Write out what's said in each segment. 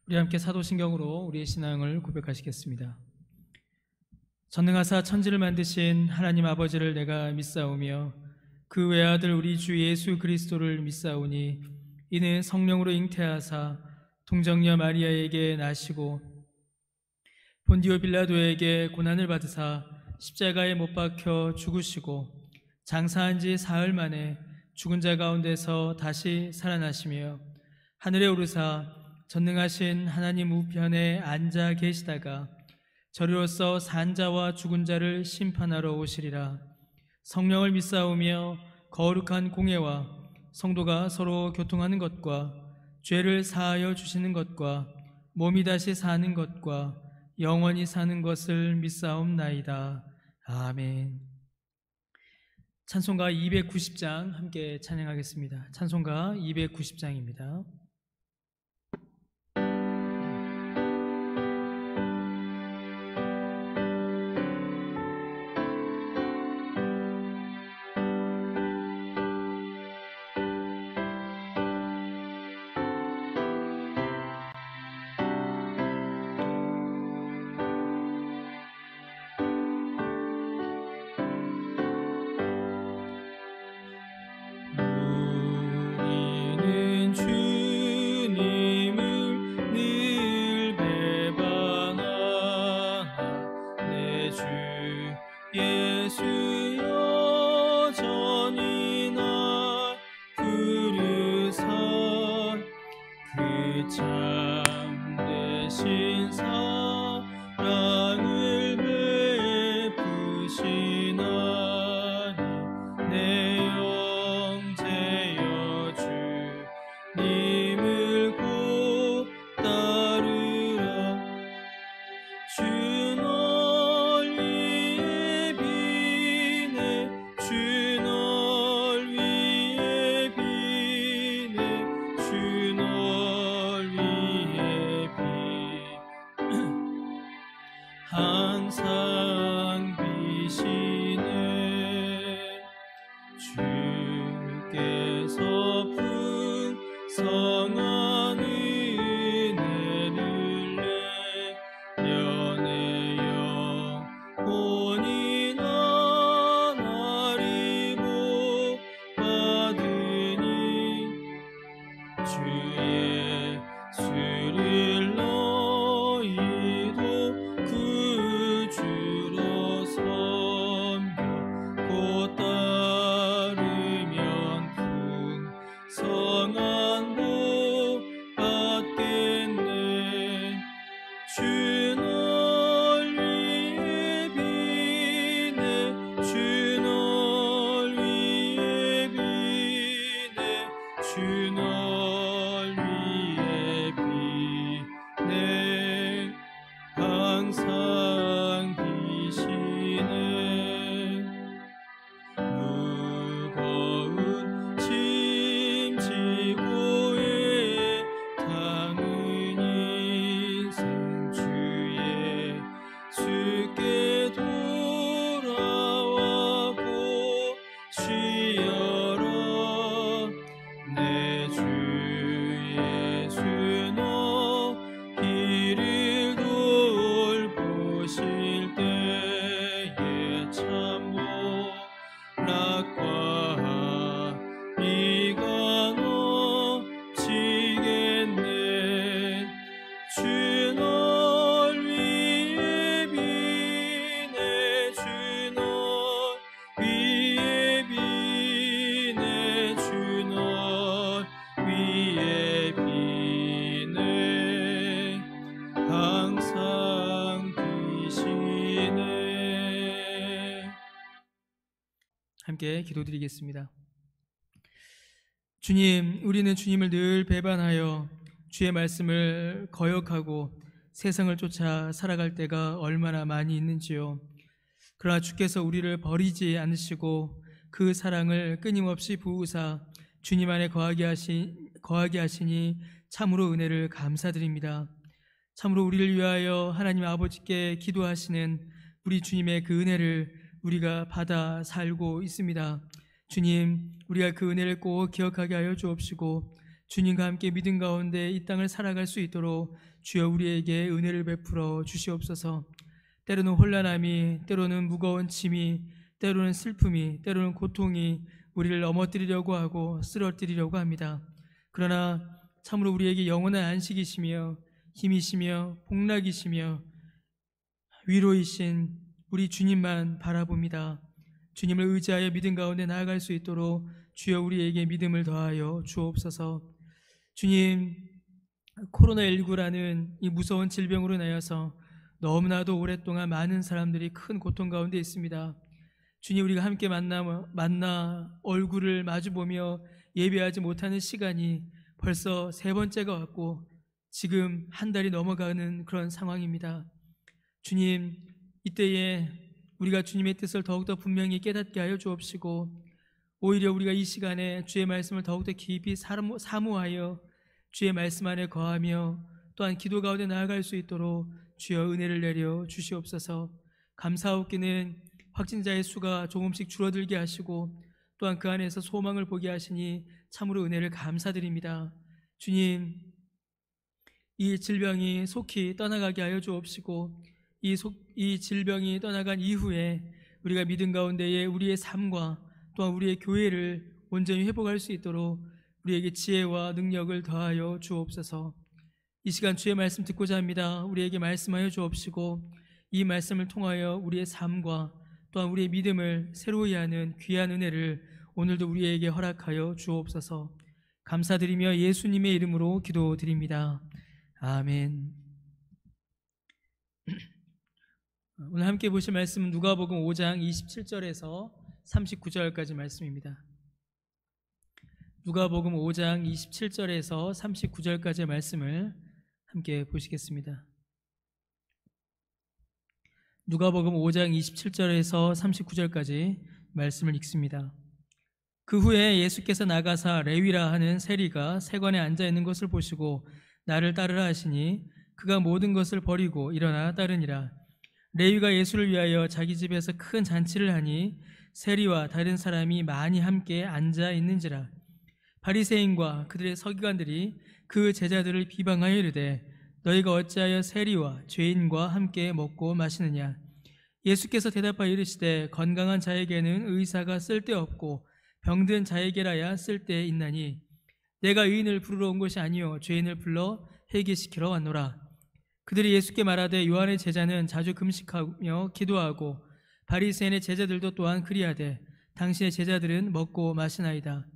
우리 함께 사도신경으로 우리의 신앙을 고백하시겠습니다. 전능하사 천지를 만드신 하나님 아버지를 내가 믿사오며 그 외아들 우리 주 예수 그리스도를 믿사오니 이는 성령으로 잉태하사 동정녀 마리아에게 나시고 본디오 빌라도에게 고난을 받으사 십자가에 못 박혀 죽으시고 장사한 지 사흘 만에 죽은 자 가운데서 다시 살아나시며 하늘에 오르사 전능하신 하나님 우편에 앉아 계시다가 저리로서 산 자와 죽은 자를 심판하러 오시리라. 성령을 믿사오며 거룩한 공예와 성도가 서로 교통하는 것과 죄를 사하여 주시는 것과 몸이 다시 사는 것과 영원히 사는 것을 믿사옵나이다. 아멘. 찬송가 290장 함께 찬양하겠습니다. 찬송가 290장입니다. 함께 기도드리겠습니다. 주님, 우리는 주님을 늘 배반하여 주의 말씀을 거역하고 세상을 쫓아 살아갈 때가 얼마나 많이 있는지요. 그러나 주께서 우리를 버리지 않으시고 그 사랑을 끊임없이 부으사 주님 안에 거하게 하시니 참으로 은혜를 감사드립니다. 참으로 우리를 위하여 하나님 아버지께 기도하시는 우리 주님의 그 은혜를 우리가 받아 살고 있습니다. 주님, 우리가 그 은혜를 꼭 기억하게 하여 주옵시고 주님과 함께 믿음 가운데 이 땅을 살아갈 수 있도록 주여 우리에게 은혜를 베풀어 주시옵소서. 때로는 혼란함이, 때로는 무거운 짐이, 때로는 슬픔이, 때로는 고통이 우리를 넘어뜨리려고 하고 쓰러뜨리려고 합니다. 그러나 참으로 우리에게 영원한 안식이시며 힘이시며 복락이시며 위로이신 우리 주님만 바라봅니다. 주님을 의지하여 믿음 가운데 나아갈 수 있도록 주여 우리에게 믿음을 더하여 주옵소서. 주님, 코로나19라는 이 무서운 질병으로 인하여서 너무나도 오랫동안 많은 사람들이 큰 고통 가운데 있습니다. 주님, 우리가 함께 만나 얼굴을 마주보며 예배하지 못하는 시간이 벌써 3번째가 왔고 지금 한 달이 넘어가는 그런 상황입니다. 주님, 이때에 우리가 주님의 뜻을 더욱더 분명히 깨닫게 하여 주옵시고 오히려 우리가 이 시간에 주의 말씀을 더욱더 깊이 사모하여 주의 말씀 안에 거하며 또한 기도 가운데 나아갈 수 있도록 주여 은혜를 내려 주시옵소서. 감사하옵기는 확진자의 수가 조금씩 줄어들게 하시고 또한 그 안에서 소망을 보게 하시니 참으로 은혜를 감사드립니다. 주님, 이 질병이 속히 떠나가게 하여 주옵시고 이 질병이 떠나간 이후에 우리가 믿음 가운데에 우리의 삶과 또한 우리의 교회를 온전히 회복할 수 있도록 우리에게 지혜와 능력을 더하여 주옵소서. 이 시간 주의 말씀 듣고자 합니다. 우리에게 말씀하여 주옵시고 이 말씀을 통하여 우리의 삶과 또한 우리의 믿음을 새로이 하는 귀한 은혜를 오늘도 우리에게 허락하여 주옵소서. 감사드리며 예수님의 이름으로 기도드립니다. 아멘. 오늘 함께 보실 말씀은 누가복음 5장 27절에서 39절까지 말씀입니다. 누가복음 5장 27절에서 39절까지의 말씀을 함께 보시겠습니다. 누가복음 5장 27절에서 39절까지 말씀을 읽습니다. 그 후에 예수께서 나가사 레위라 하는 세리가 세관에 앉아 있는 것을 보시고 나를 따르라 하시니 그가 모든 것을 버리고 일어나 따르니라. 레위가 예수를 위하여 자기 집에서 큰 잔치를 하니 세리와 다른 사람이 많이 함께 앉아 있는지라. 바리새인과 그들의 서기관들이 그 제자들을 비방하여 이르되 너희가 어찌하여 세리와 죄인과 함께 먹고 마시느냐. 예수께서 대답하여 이르시되 건강한 자에게는 의사가 쓸데없고 병든 자에게라야 쓸데 있나니 내가 의인을 부르러 온 것이 아니요 죄인을 불러 회개시키러 왔노라. 그들이 예수께 말하되 요한의 제자는 자주 금식하며 기도하고 바리새인의 제자들도 또한 그리하되 당신의 제자들은 먹고 마시나이다.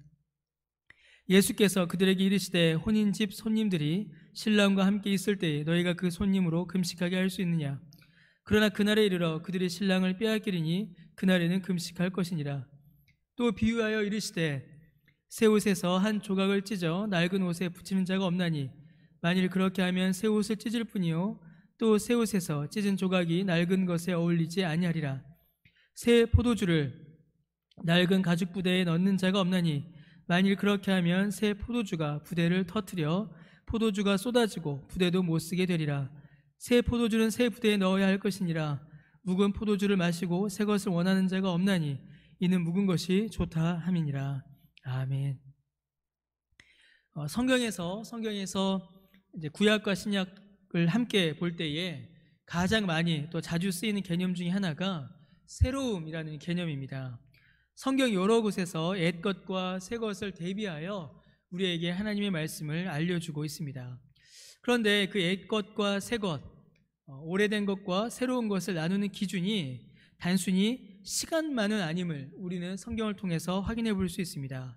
예수께서 그들에게 이르시되 혼인집 손님들이 신랑과 함께 있을 때에 너희가 그 손님으로 금식하게 할 수 있느냐. 그러나 그날에 이르러 그들이 신랑을 빼앗기리니 그날에는 금식할 것이니라. 또 비유하여 이르시되 새 옷에서 한 조각을 찢어 낡은 옷에 붙이는 자가 없나니 만일 그렇게 하면 새 옷을 찢을 뿐이요 또 새 옷에서 찢은 조각이 낡은 것에 어울리지 아니하리라. 새 포도주를 낡은 가죽 부대에 넣는 자가 없나니 만일 그렇게 하면 새 포도주가 부대를 터뜨려 포도주가 쏟아지고 부대도 못쓰게 되리라. 새 포도주는 새 부대에 넣어야 할 것이니라. 묵은 포도주를 마시고 새 것을 원하는 자가 없나니 이는 묵은 것이 좋다 함이니라. 아멘. 성경에서 이제 구약과 신약을 함께 볼 때에 가장 많이 또 자주 쓰이는 개념 중에 하나가 새로움이라는 개념입니다. 성경 여러 곳에서 옛것과 새것을 대비하여 우리에게 하나님의 말씀을 알려주고 있습니다. 그런데 그 옛것과 새것, 오래된 것과 새로운 것을 나누는 기준이 단순히 시간만은 아님을 우리는 성경을 통해서 확인해 볼 수 있습니다.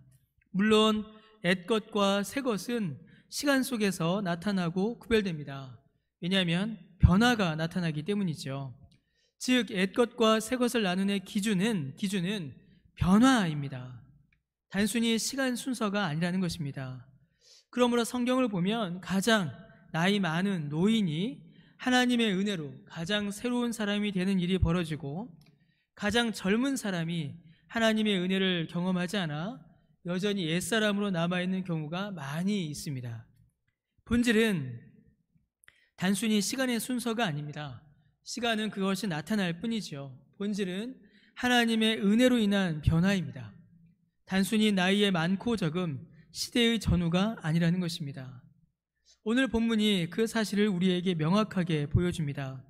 물론 옛것과 새것은 시간 속에서 나타나고 구별됩니다. 왜냐하면 변화가 나타나기 때문이죠. 즉 옛것과 새것을 나누는 기준은 변화입니다. 단순히 시간 순서가 아니라는 것입니다. 그러므로 성경을 보면 가장 나이 많은 노인이 하나님의 은혜로 가장 새로운 사람이 되는 일이 벌어지고 가장 젊은 사람이 하나님의 은혜를 경험하지 않아 여전히 옛사람으로 남아있는 경우가 많이 있습니다. 본질은 단순히 시간의 순서가 아닙니다. 시간은 그것이 나타날 뿐이죠. 본질은 하나님의 은혜로 인한 변화입니다. 단순히 나이의 많고 적음, 시대의 전후가 아니라는 것입니다. 오늘 본문이 그 사실을 우리에게 명확하게 보여줍니다.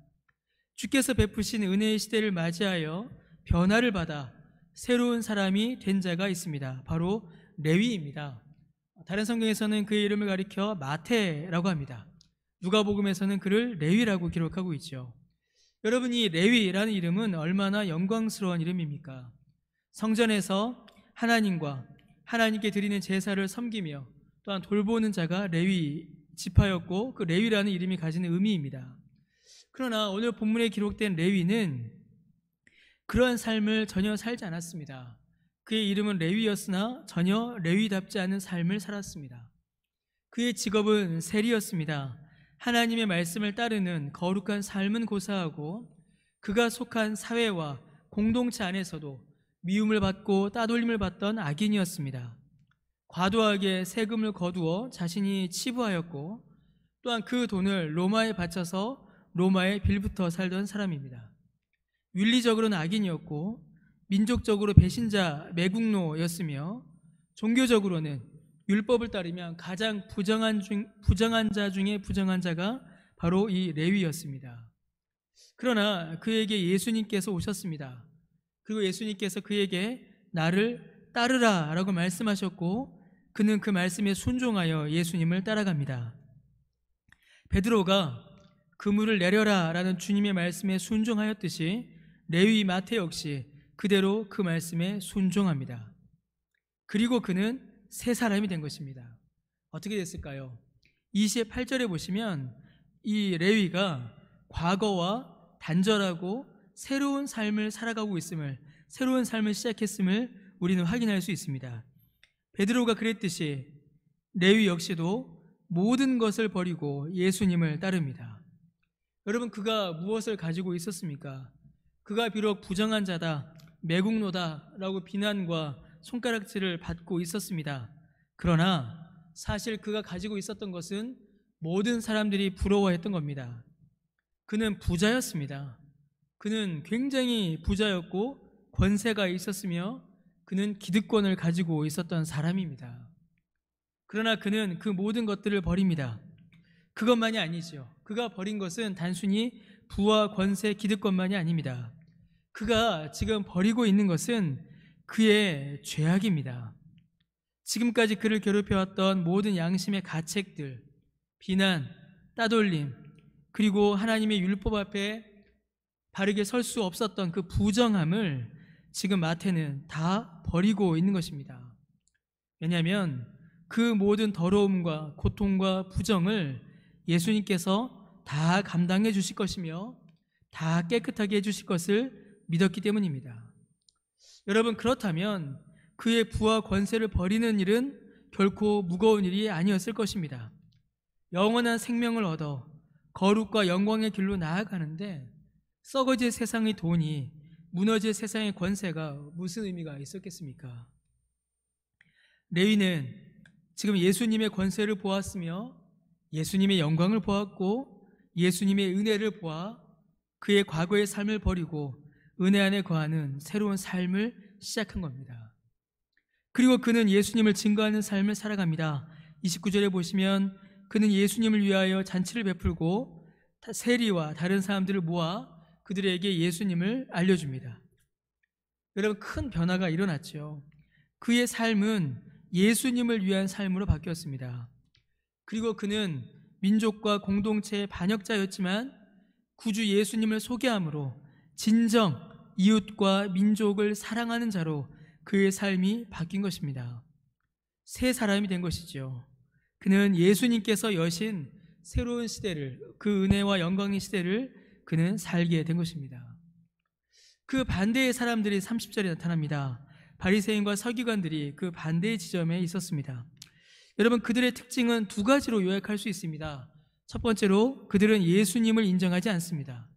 주께서 베푸신 은혜의 시대를 맞이하여 변화를 받아 새로운 사람이 된 자가 있습니다. 바로 레위입니다. 다른 성경에서는 그의 이름을 가리켜 마태라고 합니다. 누가복음에서는 그를 레위라고 기록하고 있죠. 여러분, 이 레위라는 이름은 얼마나 영광스러운 이름입니까? 성전에서 하나님과 하나님께 드리는 제사를 섬기며 또한 돌보는 자가 레위 지파였고, 그 레위라는 이름이 가지는 의미입니다. 그러나 오늘 본문에 기록된 레위는 그러한 삶을 전혀 살지 않았습니다. 그의 이름은 레위였으나 전혀 레위답지 않은 삶을 살았습니다. 그의 직업은 세리였습니다. 하나님의 말씀을 따르는 거룩한 삶은 고사하고 그가 속한 사회와 공동체 안에서도 미움을 받고 따돌림을 받던 악인이었습니다. 과도하게 세금을 거두어 자신이 치부하였고, 또한 그 돈을 로마에 바쳐서 로마에 빌붙어 살던 사람입니다. 윤리적으로는 악인이었고 민족적으로 배신자 매국노였으며 종교적으로는 율법을 따르면 가장 부정한 자 중에 부정한 자가 바로 이 레위였습니다. 그러나 그에게 예수님께서 오셨습니다. 그리고 예수님께서 그에게 나를 따르라 라고 말씀하셨고, 그는 그 말씀에 순종하여 예수님을 따라갑니다. 베드로가 그물을 내려라 라는 주님의 말씀에 순종하였듯이 레위 마태 역시 그대로 그 말씀에 순종합니다. 그리고 그는 새 사람이 된 것입니다. 어떻게 됐을까요? 28절에 보시면 이 레위가 과거와 단절하고 새로운 삶을 살아가고 있음을, 새로운 삶을 시작했음을 우리는 확인할 수 있습니다. 베드로가 그랬듯이 레위 역시도 모든 것을 버리고 예수님을 따릅니다. 여러분, 그가 무엇을 가지고 있었습니까? 그가 비록 부정한 자다, 매국노다 라고 비난과 손가락질을 받고 있었습니다. 그러나 사실 그가 가지고 있었던 것은 모든 사람들이 부러워했던 겁니다. 그는 부자였습니다. 그는 굉장히 부자였고 권세가 있었으며 그는 기득권을 가지고 있었던 사람입니다. 그러나 그는 그 모든 것들을 버립니다. 그것만이 아니죠. 그가 버린 것은 단순히 부와 권세, 기득권만이 아닙니다. 그가 지금 버리고 있는 것은 그의 죄악입니다. 지금까지 그를 괴롭혀왔던 모든 양심의 가책들, 비난, 따돌림, 그리고 하나님의 율법 앞에 바르게 설 수 없었던 그 부정함을 지금 마태는 다 버리고 있는 것입니다. 왜냐하면 그 모든 더러움과 고통과 부정을 예수님께서 다 감당해 주실 것이며 다 깨끗하게 해주실 것을 믿었기 때문입니다. 여러분, 그렇다면 그의 부와 권세를 버리는 일은 결코 무거운 일이 아니었을 것입니다. 영원한 생명을 얻어 거룩과 영광의 길로 나아가는데 썩어질 세상의 돈이, 무너질 세상의 권세가 무슨 의미가 있었겠습니까? 레위는 지금 예수님의 권세를 보았으며 예수님의 영광을 보았고 예수님의 은혜를 보아 그의 과거의 삶을 버리고 은혜 안에 거하는 새로운 삶을 시작한 겁니다. 그리고 그는 예수님을 증거하는 삶을 살아갑니다. 29절에 보시면 그는 예수님을 위하여 잔치를 베풀고 세리와 다른 사람들을 모아 그들에게 예수님을 알려줍니다. 여러분, 큰 변화가 일어났죠. 그의 삶은 예수님을 위한 삶으로 바뀌었습니다. 그리고 그는 민족과 공동체의 반역자였지만 구주 예수님을 소개함으로 진정 이웃과 민족을 사랑하는 자로 그의 삶이 바뀐 것입니다. 새 사람이 된 것이죠. 그는 예수님께서 여신 새로운 시대를, 그 은혜와 영광의 시대를 그는 살게 된 것입니다. 그 반대의 사람들이 30절에 나타납니다. 바리새인과 서기관들이 그 반대의 지점에 있었습니다. 여러분, 그들의 특징은 두 가지로 요약할 수 있습니다. 첫 번째로 그들은 예수님을 인정하지 않습니다.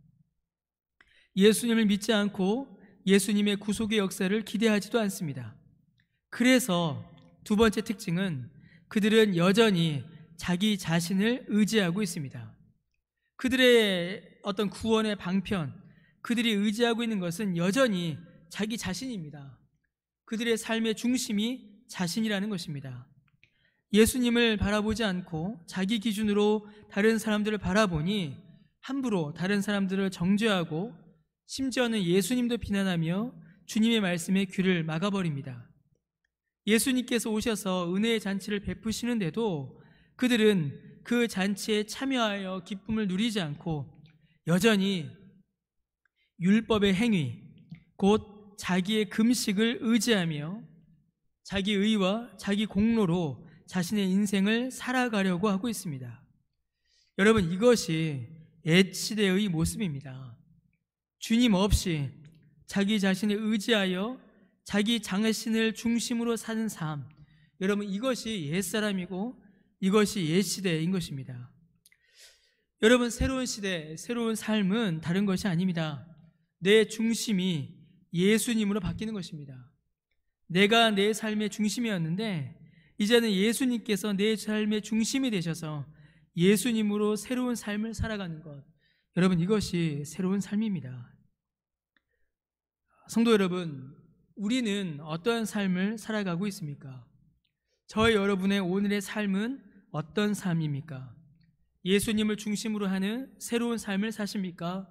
예수님을 믿지 않고 예수님의 구속의 역사를 기대하지도 않습니다. 그래서 두 번째 특징은 그들은 여전히 자기 자신을 의지하고 있습니다. 그들의 어떤 구원의 방편, 그들이 의지하고 있는 것은 여전히 자기 자신입니다. 그들의 삶의 중심이 자신이라는 것입니다. 예수님을 바라보지 않고 자기 기준으로 다른 사람들을 바라보니 함부로 다른 사람들을 정죄하고 심지어는 예수님도 비난하며 주님의 말씀에 귀를 막아버립니다. 예수님께서 오셔서 은혜의 잔치를 베푸시는데도 그들은 그 잔치에 참여하여 기쁨을 누리지 않고 여전히 율법의 행위, 곧 자기의 금식을 의지하며 자기 의와 자기 공로로 자신의 인생을 살아가려고 하고 있습니다. 여러분, 이것이 옛 시대의 모습입니다. 주님 없이 자기 자신을 의지하여 자기 자신을 중심으로 사는 삶, 여러분, 이것이 옛사람이고 이것이 옛 시대인 것입니다. 여러분, 새로운 시대, 새로운 삶은 다른 것이 아닙니다. 내 중심이 예수님으로 바뀌는 것입니다. 내가 내 삶의 중심이었는데 이제는 예수님께서 내 삶의 중심이 되셔서 예수님으로 새로운 삶을 살아가는 것, 여러분, 이것이 새로운 삶입니다. 성도 여러분, 우리는 어떠한 삶을 살아가고 있습니까? 저희 여러분의 오늘의 삶은 어떤 삶입니까? 예수님을 중심으로 하는 새로운 삶을 사십니까?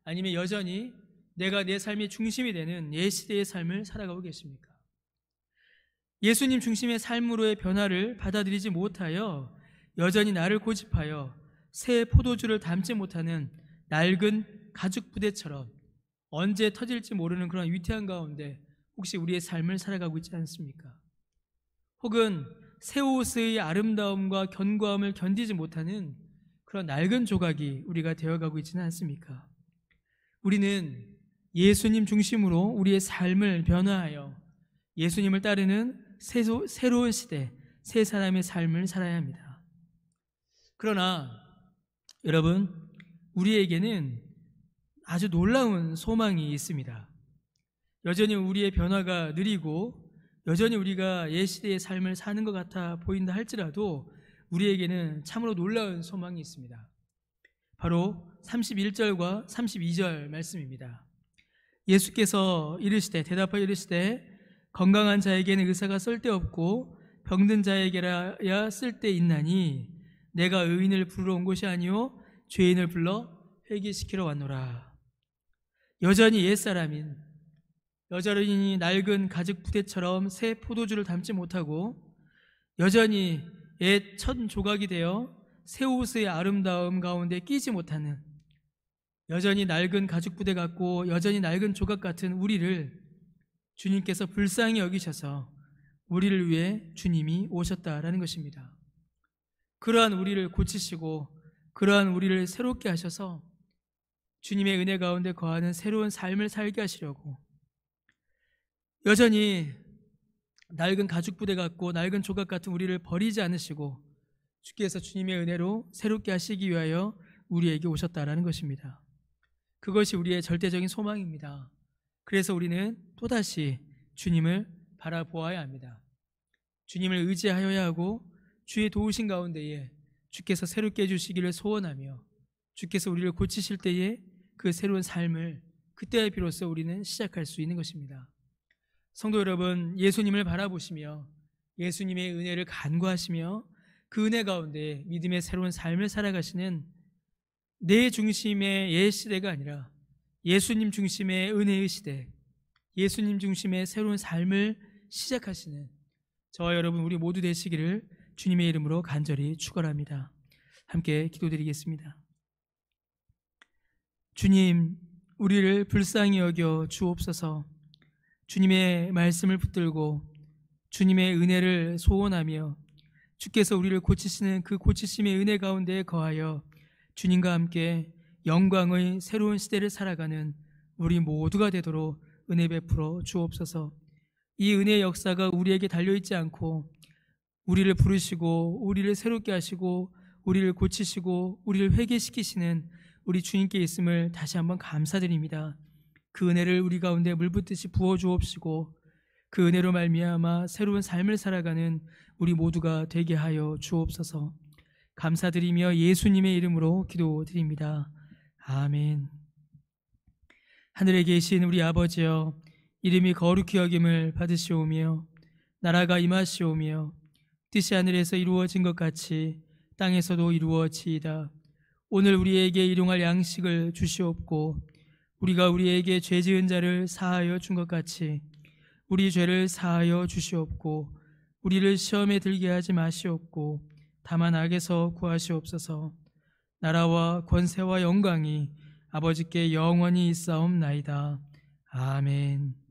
아니면 여전히 내가 내 삶의 중심이 되는 옛 시대의 삶을 살아가고 계십니까? 예수님 중심의 삶으로의 변화를 받아들이지 못하여 여전히 나를 고집하여 새 포도주를 담지 못하는 낡은 가죽 부대처럼 언제 터질지 모르는 그런 위태한 가운데 혹시 우리의 삶을 살아가고 있지 않습니까? 혹은 새 옷의 아름다움과 견고함을 견디지 못하는 그런 낡은 조각이 우리가 되어가고 있지는 않습니까? 우리는 예수님 중심으로 우리의 삶을 변화하여 예수님을 따르는 새로운 시대, 새 사람의 삶을 살아야 합니다. 그러나 여러분, 우리에게는 아주 놀라운 소망이 있습니다. 여전히 우리의 변화가 느리고 여전히 우리가 옛 시대의 삶을 사는 것 같아 보인다 할지라도 우리에게는 참으로 놀라운 소망이 있습니다. 바로 31절과 32절 말씀입니다. 예수께서 대답하여 이르시되 건강한 자에게는 의사가 쓸데없고 병든 자에게라야 쓸데있나니 내가 의인을 부르러 온 것이 아니요 죄인을 불러 회개시키러 왔노라. 여전히 옛사람인, 여전히 낡은 가죽 부대처럼 새 포도주를 담지 못하고 여전히 옛 첫 조각이 되어 새 옷의 아름다움 가운데 끼지 못하는, 여전히 낡은 가죽 부대 같고 여전히 낡은 조각 같은 우리를 주님께서 불쌍히 여기셔서 우리를 위해 주님이 오셨다라는 것입니다. 그러한 우리를 고치시고 그러한 우리를 새롭게 하셔서 주님의 은혜 가운데 거하는 새로운 삶을 살게 하시려고 여전히 낡은 가죽 부대 같고 낡은 조각 같은 우리를 버리지 않으시고 주께서 주님의 은혜로 새롭게 하시기 위하여 우리에게 오셨다라는 것입니다. 그것이 우리의 절대적인 소망입니다. 그래서 우리는 또다시 주님을 바라보아야 합니다. 주님을 의지하여야 하고 주의 도우신 가운데에 주께서 새롭게 해주시기를 소원하며 주께서 우리를 고치실 때에 그 새로운 삶을 그때에 비로소 우리는 시작할 수 있는 것입니다. 성도 여러분, 예수님을 바라보시며 예수님의 은혜를 간구하시며 그 은혜 가운데 믿음의 새로운 삶을 살아가시는 내 중심의 옛 시대가 아니라 예수님 중심의 은혜의 시대, 예수님 중심의 새로운 삶을 시작하시는 저와 여러분 우리 모두 되시기를 주님의 이름으로 간절히 축원합니다. 함께 기도드리겠습니다. 주님, 우리를 불쌍히 여겨 주옵소서. 주님의 말씀을 붙들고 주님의 은혜를 소원하며 주께서 우리를 고치시는 그 고치심의 은혜 가운데 거하여 주님과 함께 영광의 새로운 시대를 살아가는 우리 모두가 되도록 은혜 베풀어 주옵소서. 이 은혜의 역사가 우리에게 달려있지 않고 우리를 부르시고 우리를 새롭게 하시고 우리를 고치시고 우리를 회개시키시는 우리 주님께 있음을 다시 한번 감사드립니다. 그 은혜를 우리 가운데 물붓듯이 부어주옵시고 그 은혜로 말미암아 새로운 삶을 살아가는 우리 모두가 되게 하여 주옵소서. 감사드리며 예수님의 이름으로 기도드립니다. 아멘. 하늘에 계신 우리 아버지여, 이름이 거룩히 여김을 받으시오며 나라가 임하시오며 뜻이 하늘에서 이루어진 것 같이 땅에서도 이루어지이다. 오늘 우리에게 일용할 양식을 주시옵고 우리가 우리에게 죄 지은 자를 사하여 준 것 같이 우리 죄를 사하여 주시옵고 우리를 시험에 들게 하지 마시옵고 다만 악에서 구하시옵소서. 나라와 권세와 영광이 아버지께 영원히 있사옵나이다. 아멘.